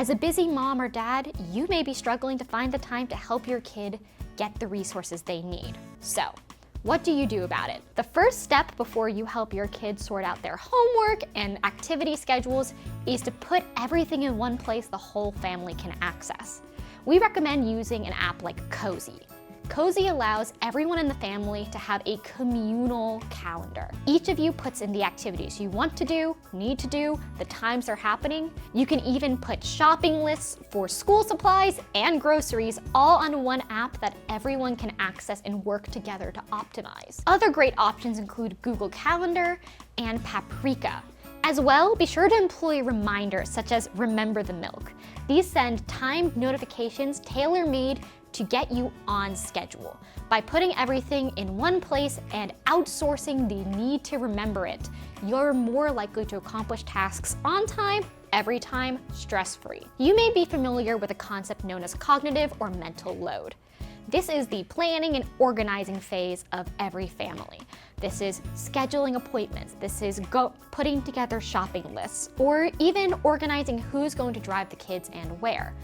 As a busy mom or dad, you may be struggling to find the time to help your kid get the resources they need. So, what do you do about it? The first step before you help your kids sort out their homework and activity schedules is to put everything in one place the whole family can access. We recommend using an app like Cozi. Cozi allows everyone in the family to have a communal calendar. Each of you puts in the activities you want to do, need to do, the times they're happening. You can even put shopping lists for school supplies and groceries all on one app that everyone can access and work together to optimize. Other great options include Google Calendar and Paprika. As well, be sure to employ reminders such as Remember the Milk. These send timed notifications tailor-made to get you on schedule. By putting everything in one place and outsourcing the need to remember it, you're more likely to accomplish tasks on time, every time, stress-free. You may be familiar with a concept known as cognitive or mental load. This is the planning and organizing phase of every family. This is scheduling appointments. This is putting together shopping lists, or even organizing who's going to drive the kids and where.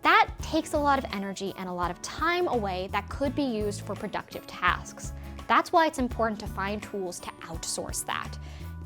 That takes a lot of energy and a lot of time away that could be used for productive tasks. That's why it's important to find tools to outsource that.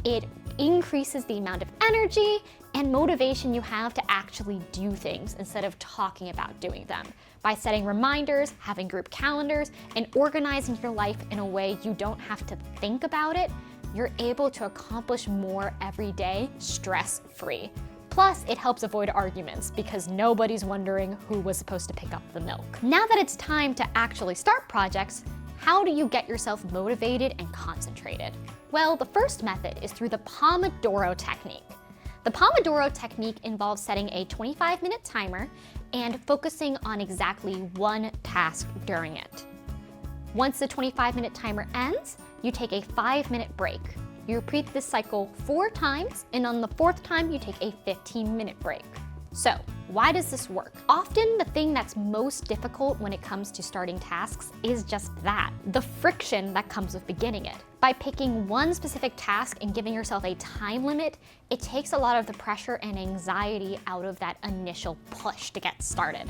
It increases the amount of energy and motivation you have to actually do things instead of talking about doing them. By setting reminders, having group calendars, and organizing your life in a way you don't have to think about it, you're able to accomplish more every day stress-free. Plus, it helps avoid arguments because nobody's wondering who was supposed to pick up the milk. Now that it's time to actually start projects, how do you get yourself motivated and concentrated? Well, the first method is through the Pomodoro Technique. The Pomodoro Technique involves setting a 25-minute timer and focusing on exactly one task during it. Once the 25-minute timer ends, you take a 5-minute break. You repeat this cycle 4 times, and on the 4th time, you take a 15-minute break. So, why does this work? Often the thing that's most difficult when it comes to starting tasks is just that, the friction that comes with beginning it. By picking one specific task and giving yourself a time limit, it takes a lot of the pressure and anxiety out of that initial push to get started.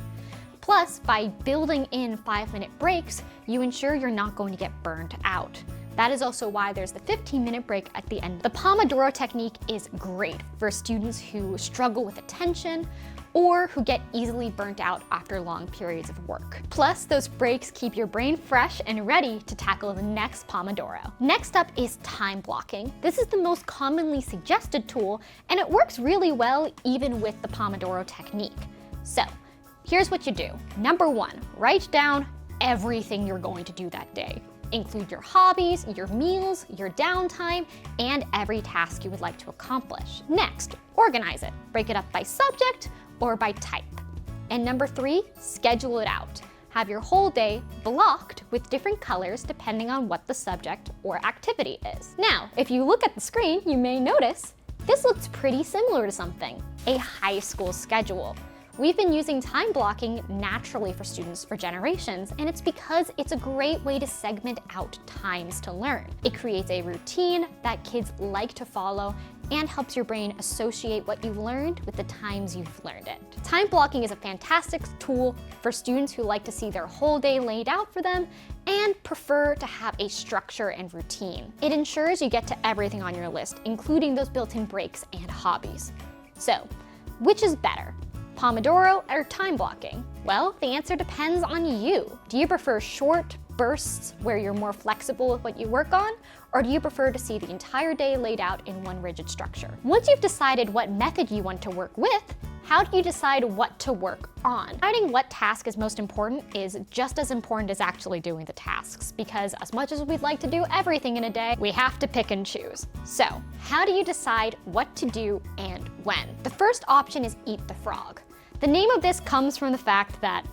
Plus, by building in 5-minute breaks, you ensure you're not going to get burned out. That is also why there's the 15-minute break at the end. The Pomodoro Technique is great for students who struggle with attention or who get easily burnt out after long periods of work. Plus, those breaks keep your brain fresh and ready to tackle the next Pomodoro. Next up is time blocking. This is the most commonly suggested tool, and it works really well even with the Pomodoro Technique. So, here's what you do. Number 1, write down everything you're going to do that day. Include your hobbies, your meals, your downtime, and every task you would like to accomplish. Next, organize it. Break it up by subject or by type. And number 3, schedule it out. Have your whole day blocked with different colors depending on what the subject or activity is. Now, if you look at the screen, you may notice this looks pretty similar to something, a high school schedule. We've been using time blocking naturally for students for generations, and it's because it's a great way to segment out times to learn. It creates a routine that kids like to follow and helps your brain associate what you've learned with the times you've learned it. Time blocking is a fantastic tool for students who like to see their whole day laid out for them and prefer to have a structure and routine. It ensures you get to everything on your list, including those built-in breaks and hobbies. So, which is better? Pomodoro or time blocking? Well, the answer depends on you. Do you prefer short bursts where you're more flexible with what you work on, or do you prefer to see the entire day laid out in one rigid structure? Once you've decided what method you want to work with, how do you decide what to work on? Deciding what task is most important is just as important as actually doing the tasks, because as much as we'd like to do everything in a day, we have to pick and choose. So, how do you decide what to do and when? The first option is eat the frog. The name of this comes from the fact that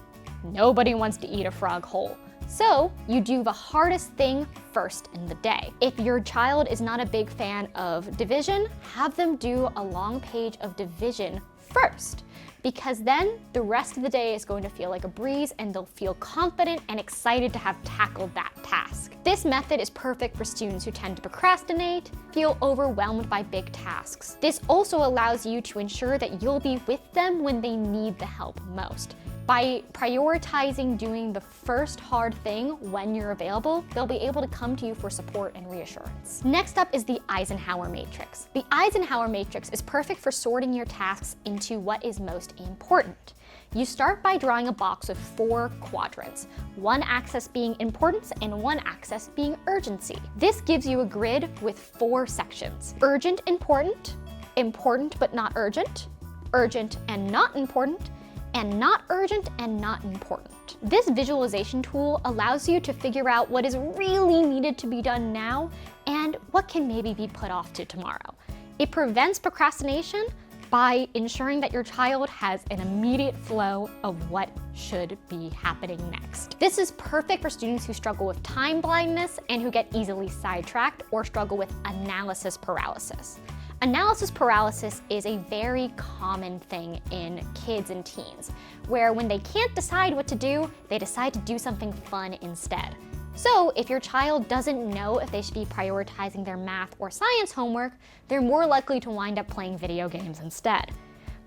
nobody wants to eat a frog whole. So you do the hardest thing first in the day. If your child is not a big fan of division, have them do a long page of division first, because then the rest of the day is going to feel like a breeze and they'll feel confident and excited to have tackled that task. This method is perfect for students who tend to procrastinate, feel overwhelmed by big tasks. This also allows you to ensure that you'll be with them when they need the help most. By prioritizing doing the first hard thing when you're available, they'll be able to come to you for support and reassurance. Next up is the Eisenhower Matrix. The Eisenhower Matrix is perfect for sorting your tasks into what is most important. You start by drawing a box with 4 quadrants, one axis being importance and one axis being urgency. This gives you a grid with 4 sections: urgent, important, important but not urgent, urgent and not important, and not urgent and not important. This visualization tool allows you to figure out what is really needed to be done now and what can maybe be put off to tomorrow. It prevents procrastination by ensuring that your child has an immediate flow of what should be happening next. This is perfect for students who struggle with time blindness and who get easily sidetracked or struggle with analysis paralysis. Analysis paralysis is a very common thing in kids and teens, where when they can't decide what to do, they decide to do something fun instead. So if your child doesn't know if they should be prioritizing their math or science homework, they're more likely to wind up playing video games instead.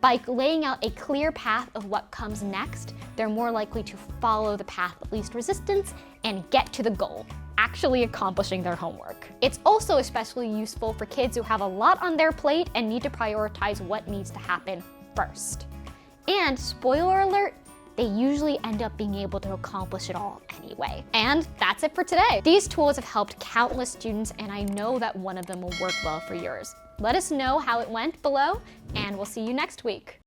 By laying out a clear path of what comes next, they're more likely to follow the path of least resistance and get to the goal, actually accomplishing their homework. It's also especially useful for kids who have a lot on their plate and need to prioritize what needs to happen first. And spoiler alert, they usually end up being able to accomplish it all anyway. And that's it for today. These tools have helped countless students, and I know that one of them will work well for yours. Let us know how it went below, and we'll see you next week.